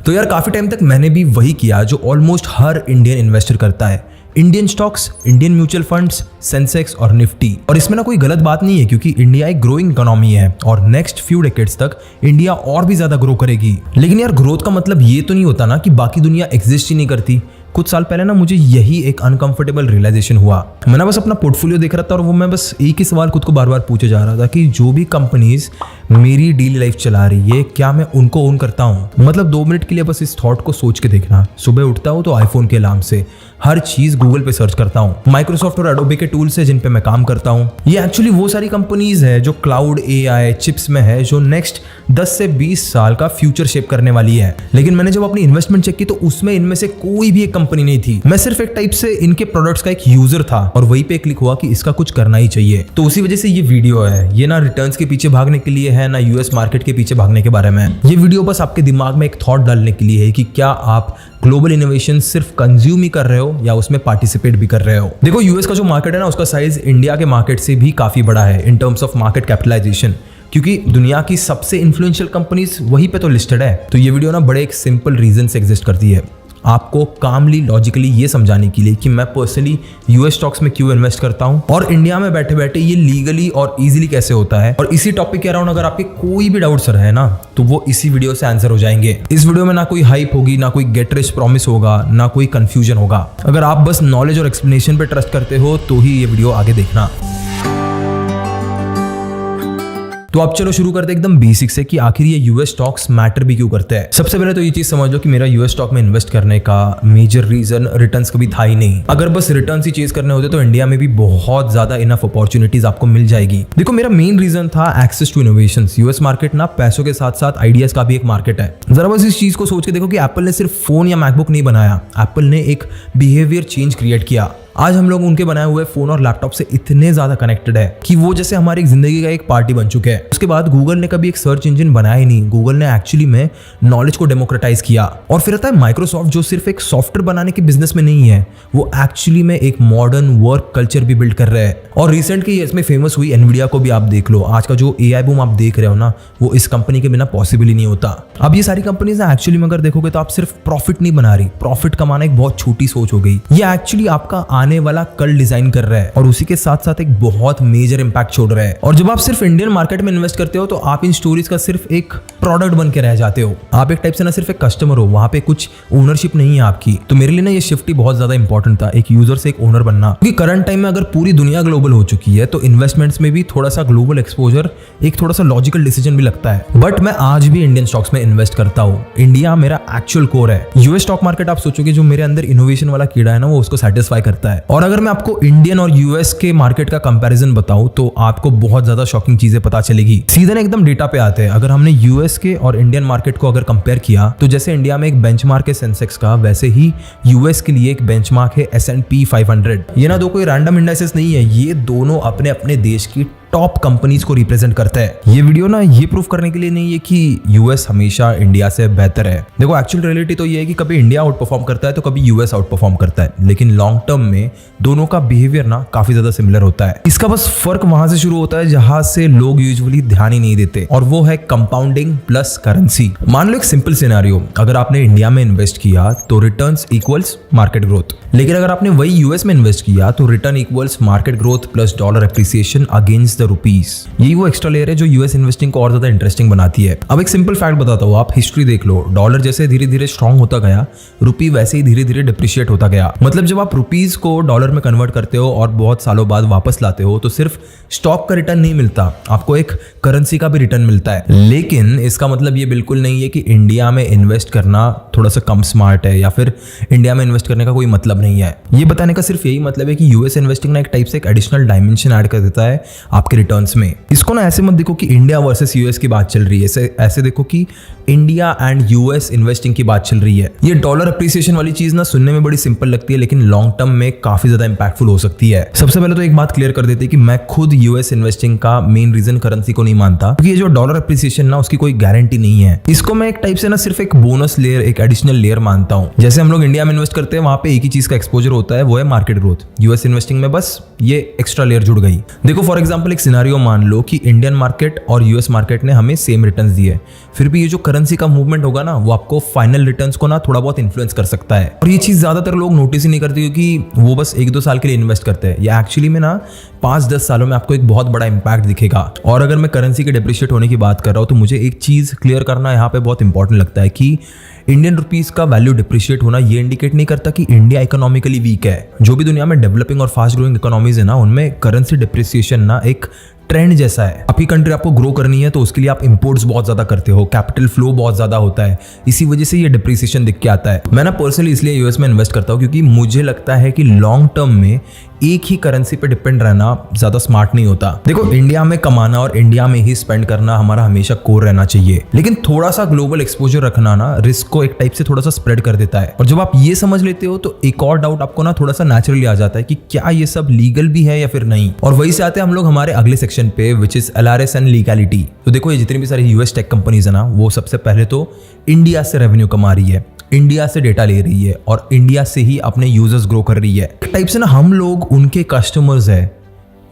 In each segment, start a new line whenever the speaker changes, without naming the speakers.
तो यार काफी टाइम तक मैंने भी वही किया जो ऑलमोस्ट हर इंडियन इन्वेस्टर करता है, Indian stocks, Indian mutual funds, Sensex और निफ्टी। और इसमें ना कोई गलत बात नहीं है क्योंकि इंडिया एक ग्रोइंग इकोनॉमी है और नेक्स्ट फ्यू डेकेड्स तक इंडिया और भी ज्यादा ग्रो करेगी। लेकिन यार ग्रोथ का मतलब ये तो नहीं होता ना कि बाकी दुनिया एग्जिस्ट ही नहीं करती। कुछ साल पहले ना मुझे यही एक अनकंफर्टेबल रियलाइजेशन हुआ। मैं ना बस अपना पोर्टफोलियो देख रहा था और वो मैं बस एक ही सवाल खुद को बार बार पूछे जा रहा था कि जो भी कंपनीज मेरी डेली लाइफ चला रही है क्या मैं उनको ओन करता हूँ। मतलब 2 मिनट के लिए बस इस थॉट को सोच के देखना। सुबह उठता हूँ तो आईफोन के अलार्म से हर चीज गूगल पे सर्च करता हूँ। माइक्रोसॉफ्ट और एडोबी के टूल्स है जिन पे मैं काम करता हूँ। ये एक्चुअली वो सारी कंपनीज है जो क्लाउड, एआई, चिप्स में है, जो नेक्स्ट 10 से 20 साल का फ्यूचर शेप करने वाली है। लेकिन मैंने जब अपनी इन्वेस्टमेंट चेक की तो उसमें इनमें से कोई भी एक कंपनी नहीं थी। मैं सिर्फ एक टाइप से इनके प्रोडक्ट्स का एक यूजर था और वहीं पे क्लिक हुआ कि इसका कुछ करना ही चाहिए। तो उसी वजह से ये वीडियो है। ये ना रिटर्न्स के पीछे भागने के लिए है ना यूएस मार्केट के पीछे भागने के बारे में। ये वीडियो बस आपके दिमाग में एक थॉट डालने के लिए है कि क्या आप ग्लोबल इनोवेशन सिर्फ कंज्यूम ही कर रहे हो या उसमें पार्टिसिपेट भी कर रहे हो। देखो यूएस का जो मार्केट है ना उसका साइज इंडिया के मार्केट से भी काफी बड़ा है in terms of market capitalisation, क्योंकि दुनिया की सबसे इन्फ्लुएंशियल कंपनीज वहीं पे तो लिस्टेड है। तो ये वीडियो ना बड़े एक सिंपल रीजन से एग्जिस्ट करती है, आपको कामली लॉजिकली ये समझाने के लिए कि मैं पर्सनली यूएस स्टॉक्स में क्यों इन्वेस्ट करता हूं और इंडिया में बैठे बैठे ये लीगली और इजीली कैसे होता है। और इसी टॉपिक के अराउंड अगर आपके कोई भी डाउट्स रहे ना तो वो इसी वीडियो से आंसर हो जाएंगे। इस वीडियो में ना कोई हाइप होगी, ना कोई गेट रिच प्रॉमिस होगा, ना कोई कंफ्यूजन होगा। अगर आप बस नॉलेज और एक्सप्लेनेशन पे ट्रस्ट करते हो तो ही ये वीडियो आगे देखना। तो अब चलो शुरू करते हैं एकदम बेसिक से कि आखिर ये यूएस स्टॉक्स मैटर भी क्यों करते हैं। सबसे पहले तो ये चीज समझ लो कि मेरा यूएस स्टॉक में इन्वेस्ट करने का मेजर रीजन रिटर्न्स कभी था ही नहीं। अगर बस रिटर्न्स ही चेज करने होते तो इंडिया में भी बहुत ज्यादा इनफ अपॉर्चुनिटीज आपको मिल जाएगी। देखो मेरा मेन रीजन था access to innovations. US market ना पैसों के साथ साथ आइडियाज का भी एक मार्केट है। जरा बस इस चीज को सोच के देखो कि एप्पल ने सिर्फ फोन या मैकबुक नहीं बनाया, एप्पल ने एक बिहेवियर चेंज क्रिएट किया। आज हम लोग उनके बनाए हुए फोन और लैपटॉप से इतने ज्यादा कनेक्टेड है कि वो जैसे हमारी जिंदगी का एक पार्टी बन चुके हैं। उसके बाद गूगल ने कभी एक सर्च इंजन बनाया ही नहीं, गूगल ने एक्चुअली में नॉलेज को डेमोक्रेटाइज किया। और फिर आता है माइक्रोसॉफ्ट जो सिर्फ एक सॉफ्टवेयर बनाने के बिजनेस में नहीं है, वो एक्चुअली में एक मॉडर्न वर्क कल्चर भी बिल्ड कर रहे हैं। और रिसेंट के इसमें फेमस हुई एनवीडिया को भी आप देख लो। आज का जो एआई बूम आप देख रहे हो ना वो इस कंपनी के बिना पॉसिबल ही नहीं होता। अब ये सारी कंपनीज एक्चुअली में अगर देखोगे तो आप सिर्फ प्रॉफिट नहीं बना रही, प्रॉफिट कमाना एक बहुत छोटी सोच हो गई। ये एक्चुअली आपका आने वाला कल डिजाइन कर रहा है और उसी के साथ साथ एक बहुत मेजर इंपैक्ट छोड़ रहा है। और जब आप सिर्फ इंडियन मार्केट में इन्वेस्ट करते हो तो आप इन स्टोरीज का सिर्फ एक प्रोडक्ट बन के रह जाते हो। आप एक टाइप से ना सिर्फ एक कस्टमर हो, वहां पे कुछ ओनरशिप नहीं है आपकी। तो मेरे लिए ना ये शिफ्ट ही बहुत ज्यादा इंपॉर्टेंट था, एक यूजर से एक ओनर बनना। क्योंकि करंट टाइम में अगर पूरी दुनिया ग्लोबल हो चुकी है तो इन्वेस्टमेंट्स में भी थोड़ा सा ग्लोबल एक्सपोजर एक थोड़ा सा लॉजिकल डिसीजन भी लगता है। बट मैं आज भी इंडियन स्टॉक्स में इन्वेस्ट करता हूँ। इंडिया मेरा एक्चुअल कोर है। यूएस स्टॉक मार्केट आप सोचोगे जो मेरे अंदर इनोवेशन वाला कीड़ा है ना वो उसको सेटिस्फाई करता है। और अगर मैं आपको इंडियन और यूएस के मार्केट का कंपैरिजन बताऊं तो आपको बहुत ज्यादा शॉकिंग चीजें पता चलेगी। सीधे एकदम डेटा पे आते हैं। अगर हमने यूएस के और इंडियन मार्केट को अगर कंपेयर किया तो जैसे इंडिया में एक बेंचमार्क है सेंसेक्स का, वैसे ही यूएस के लिए एक बेंचमार्क है S&P 500। ये ना दो कोई रैंडम इंडाइसेस नहीं है, ये दोनों अपने अपने देश की टॉप कंपनीज को रिप्रेजेंट करता है। ये वीडियो ना ये प्रूफ करने के लिए नहीं है कि यूएस हमेशा इंडिया से बेहतर है। देखो एक्चुअल रियलिटी तो ये है कि कभी इंडिया आउट परफॉर्म करता है तो कभी यूएस आउट परफॉर्म करता है, लेकिन लॉन्ग टर्म में दोनों का बिहेवियर ना काफी ज्यादा सिमिलर होता है। इसका बस फर्क वहां से शुरू होता है जहां से लोग यूजुअली ध्यान ही नहीं देते, और वो है कंपाउंडिंग प्लस करेंसी। मान लो एक सिंपल सिनेरियो, अगर आपने इंडिया में इन्वेस्ट किया तो रिटर्न्स इक्वल्स मार्केट ग्रोथ, लेकिन अगर आपने वही यूएस में इन्वेस्ट किया तो return equals market growth plus dollar appreciation against the rupees. यही वो एक्स्ट्रा लेयर है जो यूएस इन्वेस्टिंग को और ज्यादा इंटरेस्टिंग बनाती है। अब एक सिंपल फैक्ट बताता हूँ, आप हिस्ट्री देख लो, डॉलर जैसे धीरे धीरे स्ट्रॉन्ग होता गया, रुपी वैसे ही धीरे धीरे डिप्रिशिएट होता गया। मतलब जब आप रुपीज को डॉलर में कन्वर्ट करते हो और बहुत सालों बाद वापस लाते हो तो सिर्फ स्टॉक का रिटर्न नहीं मिलता, आपको एक करेंसी का भी रिटर्न मिलता है। लेकिन इसका मतलब ये बिल्कुल नहीं है कि इंडिया में इन्वेस्ट करना थोड़ा सा कम स्मार्ट है या फिर इंडिया में इन्वेस्ट करने का कोई मतलब नहीं है। ये बताने का सिर्फ यही मतलब है कि यूएस इन्वेस्टिंग ना एक टाइप से एक एडिशनल डायमेंशन ऐड कर देता है आपके रिटर्न्स में। इसको ना ऐसे मत देखो कि इंडिया वर्सेस यूएस की बात चल रही है, ऐसे देखो कि इंडिया एंड यूएस इन्वेस्टिंग की बात चल रही है। ये डॉलर अप्रिसिएशन वाली चीज ना सुनने में बड़ी सिंपल लगती है लेकिन लॉन्ग टर्म में काफी ज्यादा इंपैक्टफुल हो सकती है। सबसे पहले तो एक बात क्लियर कर देते हैं कि मैं खुद यूएस इन्वेस्टिंग का मेन रीजन करेंसी को नहीं मानता, क्योंकि ये जो डॉलर अप्रिसिएशन ना उसकी कोई गारंटी नहीं है। इसको मैं एक टाइप से ना सिर्फ एक बोनस लेयर, एक एडिशनल लेयर मानता हूँ। जैसे हम लोग इंडिया में इन्वेस्ट करते हैं वहां पे एक ही चीज का एक्सपोजर होता है, वो है मार्केट ग्रोथ। यूएस इन्वेस्टिंग में बस ये एक्स्ट्रा लेयर जुड़ गई। देखो फॉर एग्जांपल एक सिनेरियो मान लो कि इंडियन मार्केट और यूएस मार्केट ने हमें सेम रिटर्न्स दिए, फिर भी ये जो करेंसी का मूवमेंट होगा ना वो आपको फाइनल रिटर्न्स को ना थोड़ा बहुत इन्फ्लुएंस कर सकता है। और ये चीज ज्यादातर लोग नोटिस ही नहीं करते क्योंकि वो बस 1-2 साल के लिए इन्वेस्ट करते हैं। ये एक्चुअली में ना 5-10 सालों में आपको एक बहुत बड़ा इंपैक्ट दिखेगा। और अगर मैं करेंसी के डिप्रिशिएट होने की बात कर रहा हूँ तो मुझे एक चीज क्लियर करना यहाँ पे बहुत इंपॉर्टेंट लगता है कि इंडियन रुपीस का वैल्यू डिप्रिशिएट होना ये इंडिकेट नहीं करता कि इंडिया इकोनॉमिकली वीक है। जो भी दुनिया में डेवलपिंग और फास्ट ग्रोइंग इकोनॉमीज है ना, उनमें करेंसी डिप्रिसिएशन ना एक ट्रेंड जैसा है। आपकी कंट्री आपको ग्रो करनी है तो उसके लिए आप इंपोर्ट्स बहुत ज्यादा करते हो, कैपिटल फ्लो बहुत ज्यादा होता है, इसी वजह से ये डिप्रिसिएशन दिख के आता है। मैं ना पर्सनली इसलिए यूएस में इन्वेस्ट करता हूँ क्योंकि मुझे लगता है कि लॉन्ग टर्म में एक ही करेंसी पे डिपेंड रहना ज्यादा स्मार्ट नहीं होता। देखो, इंडिया में कमाना और इंडिया में ही स्पेंड करना हमारा हमेशा कोर रहना चाहिए, लेकिन थोड़ा सा ग्लोबल एक्सपोजर रखना ना रिस्क को एक टाइप से थोड़ा सा स्प्रेड कर देता है। और जब आप ये समझ लेते हो तो एक और डाउट आपको ना थोड़ा सा नेचुरली आ जाता है कि क्या ये सब लीगल भी है या फिर नहीं। और वही से आते हैं हम लोग हमारे अगले सेक्शन पे, which is LRS and legality. तो देखो, ये जितनी भी सारी यूएस टेक कंपनीज है ना, वो सबसे पहले तो इंडिया से रेवेन्यू कमा रही है, इंडिया से डेटा ले रही है और इंडिया से ही अपने यूजर्स ग्रो कर रही है। एक टाइप से ना हम लोग उनके कस्टमर्स है।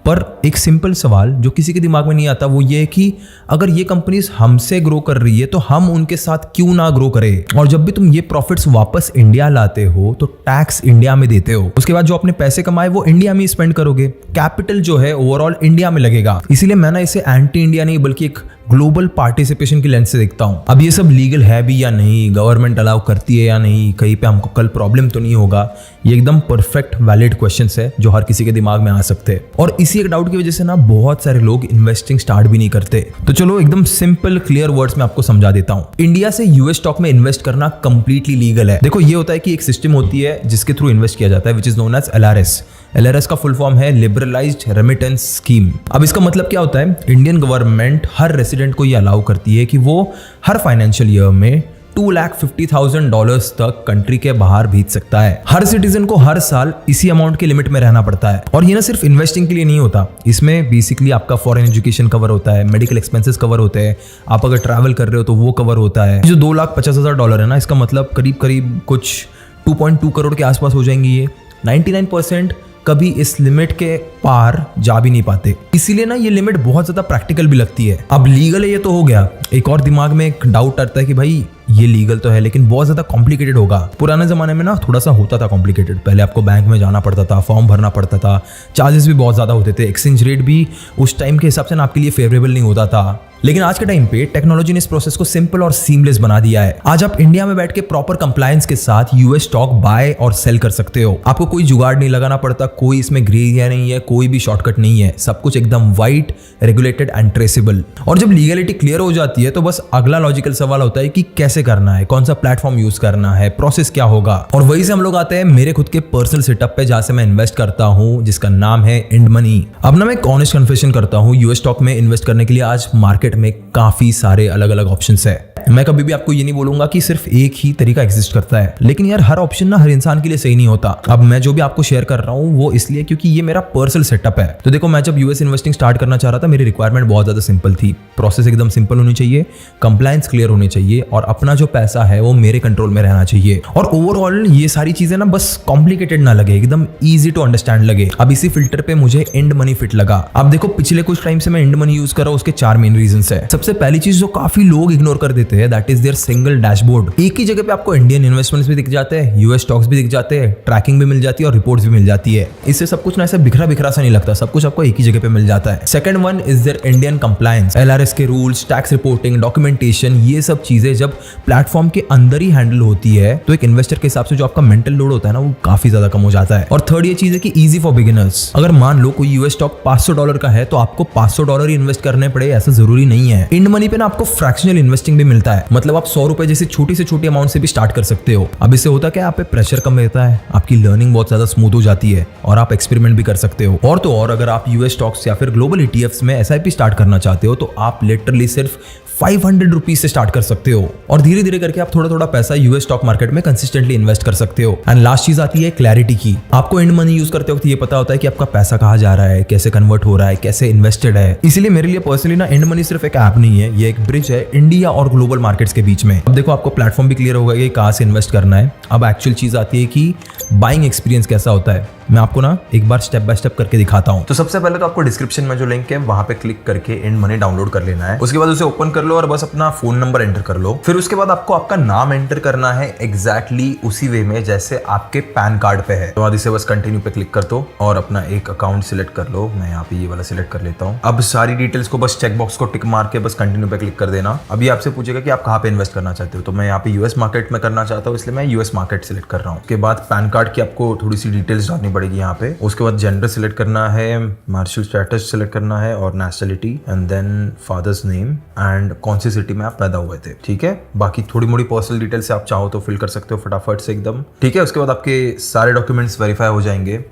पर एक सिंपल सवाल जो किसी के दिमाग में नहीं आता वो ये है कि अगर ये कंपनीज हमसे ग्रो कर रही है तो हम उनके साथ क्यों ना ग्रो करें। और जब भी तुम ये प्रॉफिट्स वापस इंडिया लाते हो तो टैक्स इंडिया में देते हो, उसके बाद जो अपने पैसे कमाए वो इंडिया में ही स्पेंड करोगे, कैपिटल जो है ओवरऑल इंडिया में लगेगा। इसीलिए मैं ना इसे एंटी इंडिया नहीं बल्कि एक ग्लोबल पार्टिसिपेशन की लेंस से देखता हूं। अब ये सब लीगल है भी या नहीं, गवर्नमेंट अलाउ करती है या नहीं, कहीं पे हमको कल प्रॉब्लम तो नहीं होगा, ये एकदम परफेक्ट वैलिड क्वेश्चंस है जो हर किसी के दिमाग में आ सकते हैं। और इसी एक डाउट की वजह से ना बहुत सारे लोग इन्वेस्टिंग स्टार्ट भी नहीं करते। तो चलो एकदम सिंपल क्लियर वर्ड्स में आपको समझा देता हूँ। इंडिया से यूएस स्टॉक में इन्वेस्ट करना कंप्लीटली लीगल है। देखो, ये होता है कि एक सिस्टम होती है जिसके थ्रू इन्वेस्ट किया जाता है, which is known as LRS। LRS का फुल फॉर्म है लिबरलाइज्ड रेमिटेंस स्कीम। अब इसका मतलब क्या होता है? इंडियन गवर्नमेंट हर रेसिडेंट को ये अलाउ करती है कि वो हर फाइनेंशियल ईयर में $250,000 तक कंट्री के बाहर भेज सकता है। हर सिटीजन को हर साल इसी अमाउंट के लिमिट में रहना पड़ता है। और ये ना सिर्फ इन्वेस्टिंग के लिए नहीं होता, इसमें बेसिकली आपका फॉरेन एजुकेशन कवर होता है, मेडिकल एक्सपेंसेस कवर होते हैं, आप अगर ट्रैवल कर रहे हो तो वो कवर होता है। जो $250,000 है ना, इसका मतलब करीब करीब कुछ 2.2 करोड़ के आसपास हो जाएंगी। ये 99% कभी इस लिमिट के पार जा भी नहीं पाते। इसीलिए ना ये लिमिट बहुत ज्यादा प्रैक्टिकल भी लगती है। अब लीगल है ये तो हो गया, एक और दिमाग में एक डाउट आता है कि भाई ये लीगल तो है लेकिन बहुत ज्यादा कॉम्प्लिकेटेड होगा। पुराने जमाने में ना थोड़ा सा होता था कॉम्प्लिकेटेड, पहले आपको बैंक में जाना पड़ता था, फॉर्म भरना पड़ता था, चार्जेस भी बहुत ज्यादा होते थे, एक्सचेंज रेट भी उस टाइम के हिसाब से ना आपके लिए फेवरेबल नहीं होता था। लेकिन आज के टाइम पे टेक्नोलॉजी ने इस प्रोसेस को सिंपल और सीमलेस बना दिया है। आज आप इंडिया में बैठ के प्रॉपर कंप्लायंस के साथ यूएस स्टॉक बाय और सेल कर सकते हो। आपको कोई जुगाड़ नहीं लगाना पड़ता, कोई इसमें ग्रे एरिया नहीं है, कोई भी शॉर्टकट नहीं है, सब कुछ एकदम वाइट, रेगुलेटेड एंड ट्रेसेबल। और जब लीगलिटी क्लियर हो जाती है तो बस अगला लॉजिकल सवाल होता है कि कैसे करना है, कौन सा प्लेटफॉर्म यूज करना है, प्रोसेस क्या होगा। और वही से हम लोग आते हैं मेरे खुद के पर्सनल सेटअप पे जहां से मैं इन्वेस्ट करता हूं, जिसका नाम है इंड मनी। अब ना मैं एक ऑनेस्ट कन्फेशन करता हूं, यूएस स्टॉक में इन्वेस्ट करने के लिए आज मार्केट में काफी सारे अलग अलग ऑप्शंस है। मैं कभी भी आपको ये नहीं बोलूंगा कि सिर्फ एक ही तरीका एग्जिस्ट करता है, लेकिन यार हर ऑप्शन ना हर इंसान के लिए सही नहीं होता। अब मैं जो भी आपको शेयर कर रहा हूँ वो इसलिए क्योंकि ये मेरा पर्सनल सेटअप है। तो देखो, मैं जब यूएस इन्वेस्टिंग स्टार्ट करना चाह रहा था, मेरी रिक्वायरमेंट बहुत ज्यादा सिंपल थी, प्रोसेस एकदम सिंपल होनी चाहिए, कंप्लायंस क्लियर होनी चाहिए और अपना जो पैसा है वो मेरे कंट्रोल में रहना चाहिए। और ओवरऑल ये सारी चीजें ना बस कॉम्प्लिकेटेड ना लगे, एकदम ईजी टू अंडरस्टैंड लगे। अब इसी फिल्टर पे मुझे इंड मनी फिट लगा। अब देखो, पिछले कुछ टाइम से मैं इंड मनी यूज कर रहा हूँ, उसके 4 मेन रीजंस है। सबसे पहली चीज जो काफी लोग इग्नोर कर देते हैं, that is their single dashboard. एक ही जगह पे आपको इंडियन इन्वेस्टमेंट्स भी दिख जाते हैं, यूएस स्टॉक्स भी दिख जाते हैं, ट्रैकिंग भी मिल जाती है और रिपोर्ट्स भी मिल जाती है। इससे सब कुछ ना ऐसा बिखरा बिखरा सा नहीं लगता, सब कुछ आपको एक ही जगह पे मिल जाता है। Second one is their Indian compliance, LRS के रूल्स, टैक्स रिपोर्टिंग, डॉक्यूमेंटेशन, ये सब चीजें जब प्लेटफॉर्म के अंदर ही हैंडल होती है तो एक इन्वेस्टर के हिसाब से जो आपका मेंटल लोड होता है ना वो काफी ज्यादा कम हो जाता है। और थर्ड ये चीज है कि इजी फॉर बिगिनर्स। अगर मान लो कोई यूएस स्टॉक $500 का है तो आपको $500 ही इन्वेस्ट करने पड़े, ऐसा जरूरी नहीं है। इंड मनी पे ना आपको फ्रैक्शनल इन्वेस्टिंग भी मिलता है, मतलब आप ₹100 जैसे छोटी से छोटी अमाउंट से भी स्टार्ट कर सकते हो। अब इससे होता क्या, आप पे प्रेशर कम रहता है, आपकी लर्निंग बहुत ज्यादा स्मूथ हो जाती है और आप एक्सपेरिमेंट भी कर सकते हो। और तो और अगर आप यूएस स्टॉक्स या फिर ग्लोबल ETFs में SIP स्टार्ट करना चाहते हो तो आप लिटरली सिर्फ ₹500 से स्टार्ट कर सकते हो और धीरे धीरे करके आप थोड़ा थोड़ा पैसा यूएस स्टॉक मार्केट में कंसिस्टेंटली इन्वेस्ट कर सकते हो। एंड लास्ट चीज आती है क्लैरिटी की। आपको इंड मनी यूज करते वक्त ये पता होता है कि आपका पैसा कहाँ जा रहा है, कैसे कन्वर्ट हो रहा है, कैसे इन्वेस्टेड है। इसीलिए मेरे लिए पर्सनली ना इंड मनी सिर्फ एक ऐप नहीं है, ये एक ब्रिज है इंडिया और ग्लोबल मार्केट्स के बीच में। अब देखो, आपको प्लेटफॉर्म भी क्लियर होगा कि कहाँ से इन्वेस्ट करना है। अब एक्चुअल चीज आती है कि बाइंग एक्सपीरियंस कैसा होता है। मैं आपको ना एक बार स्टेप बाय स्टेप करके दिखाता हूँ। तो सबसे पहले तो आपको डिस्क्रिप्शन में जो लिंक है वहां पे क्लिक करके एंड मनी डाउनलोड कर लेना है। उसके बाद उसे ओपन कर लो और बस अपना फोन नंबर एंटर कर लो। फिर उसके बाद आपको आपका नाम एंटर करना है एग्जैक्टली उसी वे में जैसे आपके पैन कार्ड पे है। तो बाद इसे बस कंटिन्यू पे क्लिक कर दो और अपना एक अकाउंट सिलेक्ट कर लो। मैं यहाँ पे ये वाला सिलेक्ट कर लेता हूँ। अब सारी डिटेल्स को बस चेक बॉक्स को टिक मार के बस कंटिन्यू पे क्लिक कर देना। अभी आपसे पूछेगा कि आप कहाँ पे इन्वेस्ट करना चाहते हो, तो मैं यहाँ पे यूएस मार्केट में करना चाहता हूँ, इसलिए मैं यूएस मार्केट सिलेक्ट कर रहा हूँ। उसके बाद पैन कार्ड की आपको थोड़ी सी डिटेल्स डालनी पड़ेगी यहाँ पे। उसके बाद जेंडर सिलेक्ट करना है, मार्शल स्टेटस सिलेक्ट करना है और nationality and then father's name and कौन सी सिटी में आप पैदा हुए थे। ठीक है, बाकी थोड़ी मोड़ी पर्सनल डिटेल्स आप चाहो तो फिल कर सकते हो फटाफट से एकदम। ठीक है, उसके बाद आपके सारे डॉक्यूमेंट्स वेरीफाई हो जाएंगे।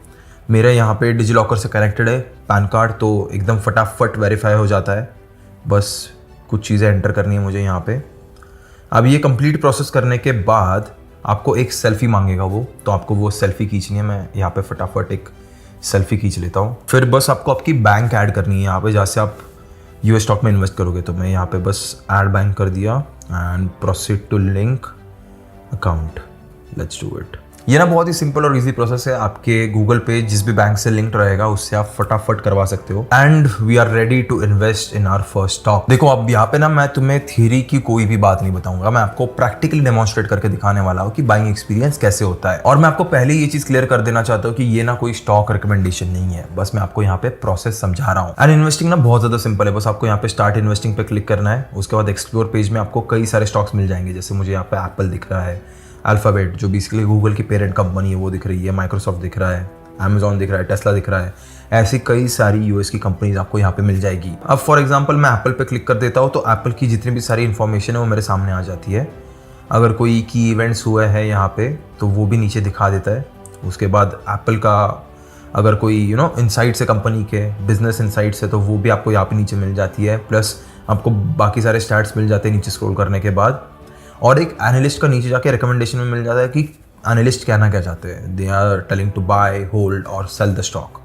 मेरा यहाँ पे डिजी लॉकर से कनेक्टेड है पैन कार्ड, तो एकदम फटाफट वेरीफाई हो जाता है। बस कुछ चीज़ें एंटर करनी है मुझे यहाँ पे। अब ये कंप्लीट प्रोसेस करने के बाद आपको एक सेल्फी मांगेगा वो, तो आपको वो सेल्फी खींचनी है। मैं यहाँ पे फटाफट एक सेल्फी खींच लेता हूँ। फिर बस आपको आपकी बैंक ऐड करनी है यहाँ पे, जहाँ से आप यूएस स्टॉक में इन्वेस्ट करोगे। तो मैं यहाँ पे बस ऐड बैंक कर दिया and proceed to link account, let's do it. ये ना बहुत ही सिंपल और इजी प्रोसेस है। आपके गूगल पे जिस भी बैंक से लिंक्ड रहेगा उससे आप फटाफट करवा सकते हो। And we are ready to invest in our first stock. देखो अब यहाँ पे ना मैं तुम्हें थ्योरी की कोई भी बात नहीं बताऊंगा, मैं आपको प्रैक्टिकली डेमोन्स्ट्रेट करके दिखाने वाला हूँ कि बाइंग एक्सपीरियंस कैसे होता है। और मैं आपको पहले ये चीज क्लियर कर देना चाहता हूँ कि ये ना कोई स्टॉक रिकमेंडेशन नहीं है, बस मैं आपको यहाँ पे प्रोसेस समझा रहा हूँ। एंड इन्वेस्टिंग ना बहुत ज्यादा सिंपल है। बस आपको यहाँ पे स्टार्ट इन्वेस्टिंग पे क्लिक करना है। उसके बाद एक्सप्लोर पेज में आपको कई सारे स्टॉक्स मिल जाएंगे। जैसे मुझे यहाँ पे एप्पल दिख रहा है, अल्फाबेट जो बेसिकली गूगल की पेरेंट कंपनी है वो दिख रही है, माइक्रोसॉफ्ट दिख रहा है, अमेजॉन दिख रहा है, टेस्ला दिख रहा है। ऐसी कई सारी यूएस की कंपनीज आपको यहाँ पे मिल जाएगी। अब फॉर एग्जांपल मैं एप्पल पे क्लिक कर देता हूँ तो एप्पल की जितनी भी सारी इन्फॉर्मेशन है वो मेरे सामने आ जाती है। अगर कोई की इवेंट्स हुए हैं यहाँ पे तो वो भी नीचे दिखा देता है। उसके बाद एप्पल का अगर कोई इनसाइट्स है कंपनी के, बिजनेस इनसाइट्स है, तो वो भी आपको यहाँ पे नीचे मिल जाती है। प्लस आपको बाकी सारे स्टैट्स मिल जाते हैं नीचे स्क्रॉल करने के बाद। और एक एनालिस्ट का नीचे जाके रिकमेंडेशन में मिल जाता है कि एनालिस्ट कहना क्या चाहते हैं। They are telling to buy, hold और सेल द स्टॉक।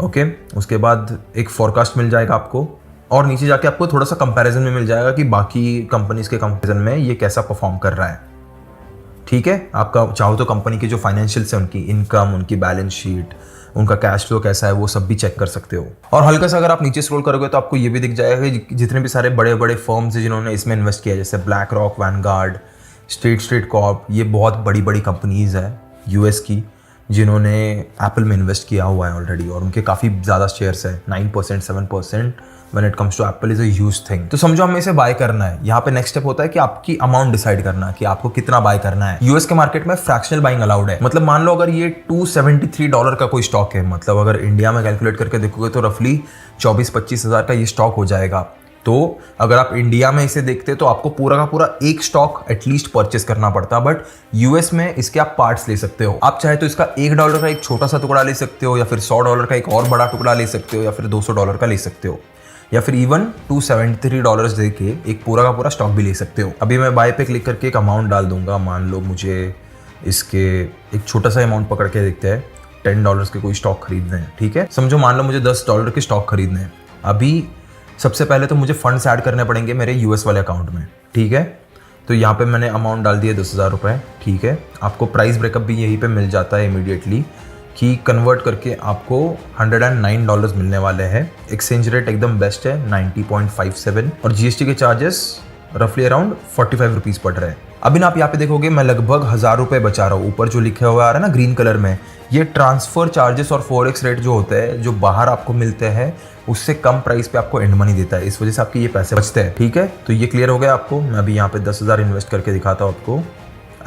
ओके, उसके बाद एक फोरकास्ट मिल जाएगा आपको और नीचे जाके आपको थोड़ा सा कंपैरिजन में मिल जाएगा कि बाकी कंपनीज के कंपैरिजन में ये कैसा परफॉर्म कर रहा है। ठीक है, आपका चाहो तो कंपनी के जो फाइनेंशियल्स है, उनकी इनकम, उनकी बैलेंस शीट, उनका कैश फ्लो कैसा है, वो सब भी चेक कर सकते हो। और हल्का सा अगर आप नीचे स्क्रॉल करोगे तो आपको ये भी दिख जाएगा कि जितने भी सारे बड़े बड़े फर्म्स हैं जिन्होंने इसमें इन्वेस्ट किया, जैसे black rock, Vanguard, state street Corp, ये बहुत बड़ी बड़ी कंपनीज है यूएस की जिन्होंने एप्पल में इन्वेस्ट किया हुआ है ऑलरेडी। और उनके काफ़ी ज़्यादा शेयर्स है, 9%, 7%। When it comes to Apple is a huge thing. तो समझो हमें इसे बाय करना है। यहाँ पे नेक्स्ट स्टेप होता है कि आपकी अमाउंट डिसाइड करना है कि आपको कितना बाय करना है। यूएस के मार्केट में फ्रैक्शनल बाइंग अलाउड है। मतलब मान लो अगर ये $273 का कोई स्टॉक है, मतलब अगर इंडिया में कैलकुलेट करके देखोगे तो रफली 24-25 हज़ार का ये स्टॉक हो जाएगा। तो अगर आप इंडिया में इसे देखते तो आपको पूरा का पूरा एक स्टॉक एटलीस्ट परचेस करना पड़ता, बट यूएस में इसके आप पार्ट्स ले सकते हो। आप चाहे तो इसका $1 का एक छोटा सा टुकड़ा ले सकते हो, या फिर $100 का एक और बड़ा टुकड़ा ले सकते हो, या फिर $200 का ले सकते हो, या फिर इवन $273 दे के एक पूरा का पूरा स्टॉक भी ले सकते हो। अभी मैं बाय पे क्लिक करके एक अमाउंट डाल दूंगा। मान लो मुझे इसके एक छोटा सा अमाउंट पकड़ के देखते हैं, $10 के कोई स्टॉक खरीदने हैं। ठीक है, समझो मान लो मुझे $10 के स्टॉक खरीदने हैं। अभी सबसे पहले तो मुझे फंड्स ऐड करने पड़ेंगे मेरे यूएस वाले अकाउंट में। ठीक है, तो यहाँ पे मैंने अमाउंट डाल दिया 10,000 रुपये। ठीक है, आपको प्राइस ब्रेकअप भी यहीं पे मिल जाता है इमीडिएटली कि कन्वर्ट करके आपको $109 मिलने वाले हैं। एक्सचेंज रेट एकदम बेस्ट है, 90.57, और जीएसटी के चार्जेस रफली अराउंड 45 रुपीज़ पड़ रहे हैं। अभी ना आप यहाँ पे देखोगे मैं लगभग 1,000 रुपये बचा रहा हूँ। ऊपर जो लिखा हुआ आ रहा है ना ग्रीन कलर में, ये ट्रांसफर चार्जेस और फॉरेक्स रेट जो होते हैं, जो बाहर आपको मिलते हैं, उससे कम प्राइस पे आपको एंड मनी देता है। इस वजह से आपके ये पैसे बचते हैं। ठीक है, तो ये क्लियर हो गया आपको। मैं अभी यहाँ पे 10,000 इन्वेस्ट करके दिखाता हूँ आपको।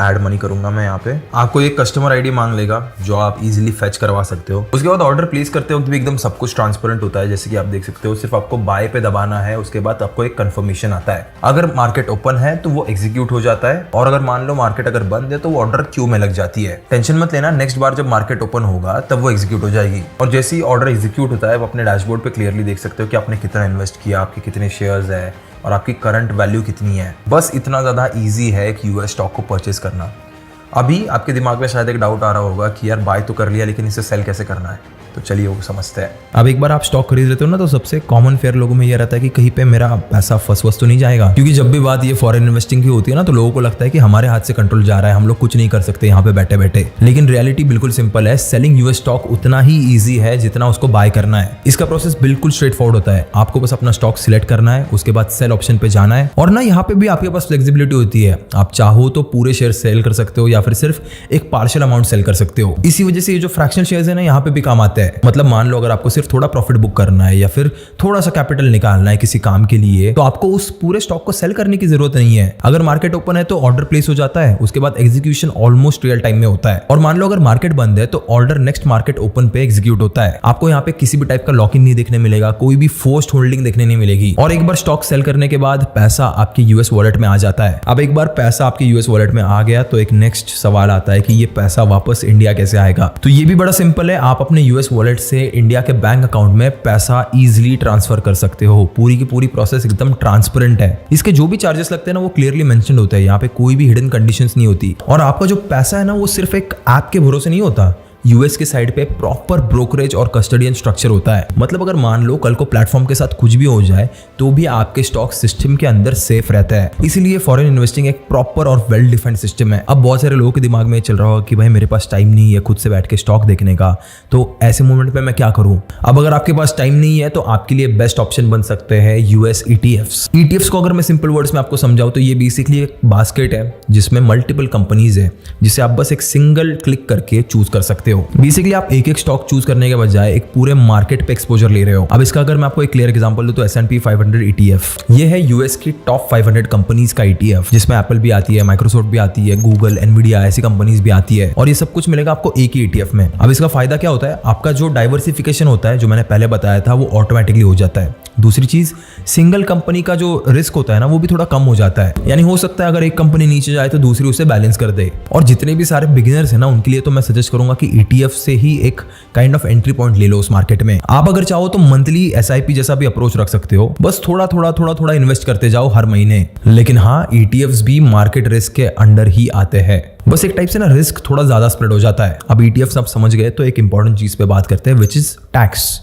ऐड मनी करूंगा मैं यहाँ पे। आपको एक कस्टमर आईडी मांग लेगा जो आप इजीली फेच करवा सकते हो। उसके बाद ऑर्डर प्लेस करते वक्त भी एकदम सब कुछ ट्रांसपेरेंट होता है, जैसे कि आप देख सकते हो। सिर्फ आपको बाय पे दबाना है, उसके बाद आपको एक कंफर्मेशन आता है। अगर मार्केट ओपन है तो वो एग्जीक्यूट हो जाता है, और अगर मान लो मार्केट अगर बंद है तो वो ऑर्डर क्यू में लग जाती है। टेंशन मत लेना, नेक्स्ट बार जब मार्केट ओपन होगा तब वो एग्जीक्यूट हो जाएगी। और जैसे ही ऑर्डर एग्जीक्यूट होता है, वो अपने डैशबोर्ड पे क्लियरली देख सकते हो कि आपने कितना इन्वेस्ट किया, आपके कितने शेयर्स है और आपकी करंट वैल्यू कितनी है। बस इतना ज़्यादा ईजी है कि यूएस स्टॉक को परचेज करना। अभी आपके दिमाग में शायद एक डाउट आ रहा होगा कि यार बाय तो कर लिया, लेकिन इसे सेल कैसे करना है। तो चलिए वो समझते हैं। अब एक बार आप स्टॉक खरीद लेते हो ना, तो सबसे कॉमन फेयर लोगों में ये रहता है कि कहीं पे मेरा पैसा फंस तो नहीं जाएगा, क्योंकि जब भी बात ये फॉरेन इन्वेस्टिंग की होती है ना, तो लोगों को लगता है कि हमारे हाथ से कंट्रोल जा रहा है, हम लोग कुछ नहीं कर सकते यहाँ पे बैठे बैठे। लेकिन रियलिटी बिल्कुल सिंपल है। सेलिंग यूएस स्टॉक उतना ही ईजी है जितना उसको बाय करना है। इसका प्रोसेस बिल्कुल स्ट्रेट फॉरवर्ड होता है। आपको बस अपना स्टॉक सिलेक्ट करना है, उसके बाद सेल ऑप्शन पे जाना है, और ना यहाँ पे भी आपके पास फ्लेक्सिबिलिटी होती है। आप चाहो तो पूरे शेयर सेल कर सकते हो या फिर सिर्फ एक पार्शियल अमाउंट सेल कर सकते हो। इसी वजह से ये जो फ्रैक्शनल शेयर्स है ना, यहाँ पे भी काम आते हैं। मतलब मान लो अगर आपको सिर्फ थोड़ा प्रॉफिट बुक करना है या फिर थोड़ा सा कैपिटल निकालना है किसी काम के लिए, तो आपको उस पूरे स्टॉक को सेल करने की जरूरत नहीं है। अगर मार्केट ओपन है तो ऑर्डर प्लेस हो जाता है, उसके बाद एग्जीक्यूशन ऑलमोस्ट रियल टाइम में होता है। और मान लो अगर मार्केट बंद है तो ऑर्डर नेक्स्ट मार्केट ओपन पे एग्जीक्यूट होता है। आपको यहाँ पे किसी भी टाइप का लॉक इन नहीं देखने मिलेगा, कोई भी फोर्स्ड होल्डिंग देखने नहीं मिलेगी। और एक बार स्टॉक सेल करने के बाद पैसा आपके यूएस वॉलेट में आ जाता है। अब एक बार पैसा आपके यूएस वॉलेट में आ गया तो एक नेक्स्ट सवाल आता है कि ये पैसा वापस इंडिया कैसे आएगा। तो ये भी बड़ा सिंपल है। आप अपने यूएस वॉलेट से इंडिया के बैंक अकाउंट में पैसा इजीली ट्रांसफर कर सकते हो। पूरी की पूरी प्रोसेस एकदम ट्रांसपेरेंट है। इसके जो भी चार्जेस लगते हैं ना, वो क्लियरली मेंशन्ड होता है। यहाँ पे कोई भी हिडन कंडीशंस नहीं होती। और आपका जो पैसा है ना, वो सिर्फ एक ऐप के भरोसे नहीं होता। यूएस के साइड पे प्रॉपर ब्रोकरेज और कस्टडियन स्ट्रक्चर होता है। मतलब अगर मान लो कल को प्लेटफॉर्म के साथ कुछ भी हो जाए तो भी आपके स्टॉक सिस्टम के अंदर सेफ रहता है। इसीलिए फॉरेन इन्वेस्टिंग एक प्रॉपर और वेल डिफाइंड सिस्टम है। अब बहुत सारे लोगों के दिमाग में चल रहा होगा कि भाई मेरे पास टाइम नहीं है खुद से बैठ के स्टॉक देखने का, तो ऐसे मोमेंट में मैं क्या करूं। अब अगर आपके पास टाइम नहीं है तो आपके लिए बेस्ट ऑप्शन बन सकते हैं यूएस ईटीएफ्स। ईटीएफ्स को अगर मैं सिंपल वर्ड्स में आपको समझाऊं तो ये बेसिकली एक बास्केट है जिसमें मल्टीपल कंपनीज है, जिसे आप बस एक सिंगल क्लिक करके चूज कर सकते हो। बेसिकली आप एक एक स्टॉक चूज करने के बजाय एक पूरे मार्केट पे एक्सपोजर ले रहे हो। अब इसका अगर मैं आपको एक क्लियर एग्जांपल दूं तो S&P 500 ETF ये है यूएस की टॉप 500 कंपनीज का ETF, जिसमें एप्पल भी आती है, माइक्रोसॉफ्ट भी आती है, गूगल, एनवीडिया ऐसी कंपनीज भी आती है। और ये सब कुछ मिलेगा आपको एक ही ETF में। अब इसका फायदा क्या होता है, आपका जो डाइवर्सिफिकेशन होता है, जो मैंने पहले बताया था, वो ऑटोमेटिकली हो जाता है। दूसरी चीज, सिंगल कंपनी का जो रिस्क होता है ना, वो भी थोड़ा कम हो जाता है। यानी हो सकता है अगर एक कंपनी नीचे जाए तो दूसरी उसे बैलेंस कर दे। और जितने भी सारे बिगिनर्स हैं ना, उनके लिए तो मैं सजेस्ट करूंगा कि ETF से ही एक काइंड ऑफ एंट्री पॉइंट ले लो उस मार्केट में। आप अगर चाहो तो मंथली SIP जैसा भी अप्रोच रख सकते हो, बस थोड़ा थोड़ा इन्वेस्ट करते जाओ हर महीने। लेकिन हाँ, ETFs भी मार्केट रिस्क के अंडर ही आते हैं। बस एक टाइप से ना रिस्क थोड़ा ज्यादा स्प्रेड हो जाता है। अब ETFs आप समझ गए तो एक इंपॉर्टेंट चीज पे बात करते हैं, विच इज टैक्स।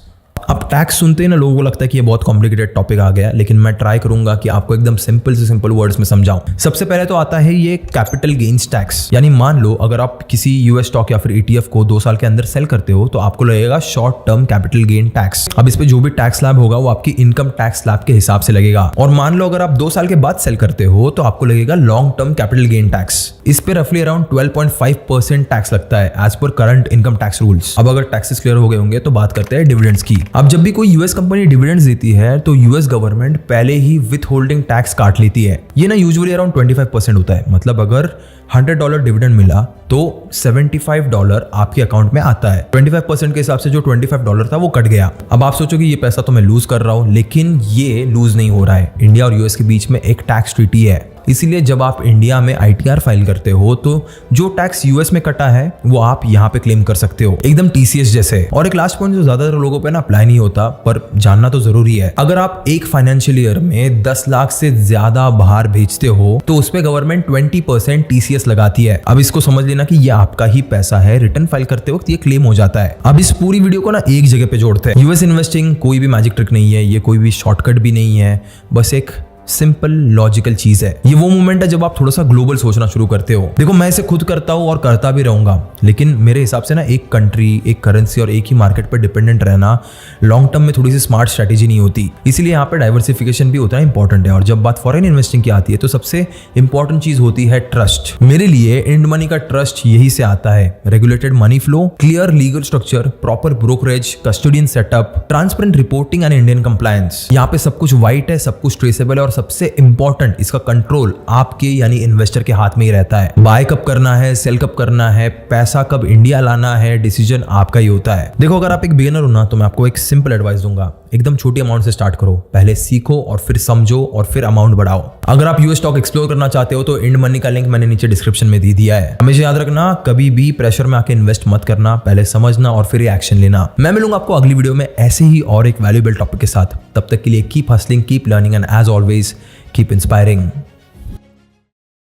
अब टैक्स सुनते ही ना लोगों को लगता है कि ये बहुत कॉम्प्लिकेटेड टॉपिक आ गया, लेकिन मैं ट्राई करूंगा कि आपको एकदम सिंपल से सिंपल वर्ड्स में समझाऊं। सबसे पहले तो आता है ये कैपिटल गेन्स टैक्स। यानी मान लो अगर आप किसी यूएस स्टॉक या फिर ETF को 2 साल के अंदर सेल करते हो तो आपको लगेगा short term capital gain tax. अब इस पे जो भी टैक्स स्लैब होगा वो आपकी इनकम टैक्स स्लैब के हिसाब से लगेगा। और मान लो अगर आप 2 साल के बाद सेल करते हो तो आपको लगेगा long term capital gain tax. इस पे रफली अराउंड 12.5% टैक्स लगता है as per current income tax rules. अब अगर टैक्सेस क्लियर हो गए होंगे तो बात करते हैं डिविडेंड्स की। अब जब भी कोई यूएस कंपनी डिविडेंड्स देती है तो यूएस गवर्नमेंट पहले ही विथ होल्डिंग टैक्स काट लेती है। ये ना यूजुअली अराउंड 25% होता है। मतलब अगर $100 डिविडेंड मिला तो $75 आपके अकाउंट में आता है। 25% के हिसाब से जो $25 था वो कट गया। अब आप सोचो कि ये पैसा तो मैं लूज कर रहा हूं, लेकिन ये लूज नहीं हो रहा है। इंडिया और यूएस के बीच में एक टैक्स ट्रीटी है, इसीलिए जब आप इंडिया में ITR फाइल करते हो तो जो टैक्स यूएस में कटा है वो आप यहाँ पे क्लेम कर सकते हो, एकदम TCS जैसे। और एक लास्ट पॉइंट जो ज्यादातर लोगों पे ना अप्लाई नहीं होता, पर जानना तो जरूरी है। अगर आप एक फाइनेंशियल ईयर में 10 लाख से ज्यादा बाहर भेजते हो तो उस पे गवर्नमेंट 20% TCS लगाती है। अब इसको समझ लेना कि ये आपका ही पैसा है, रिटर्न फाइल करते वक्त ये क्लेम हो जाता है। अब इस पूरी वीडियो को ना एक जगह पे जोड़ते हैं। यूएस इन्वेस्टिंग कोई भी मैजिक ट्रिक नहीं है, ये कोई भी शॉर्टकट भी नहीं है, बस एक सिंपल लॉजिकल चीज है। ये वो मोमेंट है जब आप थोड़ा सा ग्लोबल सोचना शुरू करते हो। देखो मैं इसे खुद करता हूं और करता भी रहूंगा, लेकिन मेरे हिसाब से ना एक कंट्री, एक करेंसी और एक ही मार्केट पर डिपेंडेंट रहना लॉन्ग टर्म में थोड़ी सी स्मार्ट स्ट्रेटेजी नहीं होती। इसीलिए यहाँ पे डाइवर्सिफिकेशन भी उतना इंपॉर्टेंट है। और जब बात फॉरेन इन्वेस्टिंग की आती है तो सबसे इंपॉर्टेंट चीज होती है ट्रस्ट। मेरे लिए एंड मनी का ट्रस्ट यही से आता है। Regulated money flow, clear legal structure, proper brokerage, custodian setup, transparent reporting and Indian compliance. यहाँ पे सब कुछ व्हाइट है, सब कुछ ट्रेसेबल है, और सबसे इंपॉर्टेंट इसका कंट्रोल आपके यानी इन्वेस्टर के हाथ में ही रहता है। बाय कब करना है, सेल कब करना है, पैसा कब इंडिया लाना है, डिसीजन आपका ही होता है। देखो अगर आप एक बिगिनर हो ना तो मैं आपको एक सिंपल एडवाइस दूंगा, एकदम छोटी अमाउंट से स्टार्ट करो। पहले सीखो और फिर समझो और फिर अमाउंट बढ़ाओ। अगर आप यूएस स्टॉक एक्सप्लोर करना चाहते हो तो इंड मनी का लिंक मैंने नीचे डिस्क्रिप्शन में दे दिया है। हमेशा याद रखना, कभी भी प्रेशर में आके इन्वेस्ट मत करना, पहले समझना और फिर एक्शन लेना। मैं मिलूंगा आपको अगली वीडियो में ऐसे ही और एक वैल्यूएबल टॉपिक के साथ। तब तक के लिए keep hustling, keep learning and as always keep inspiring.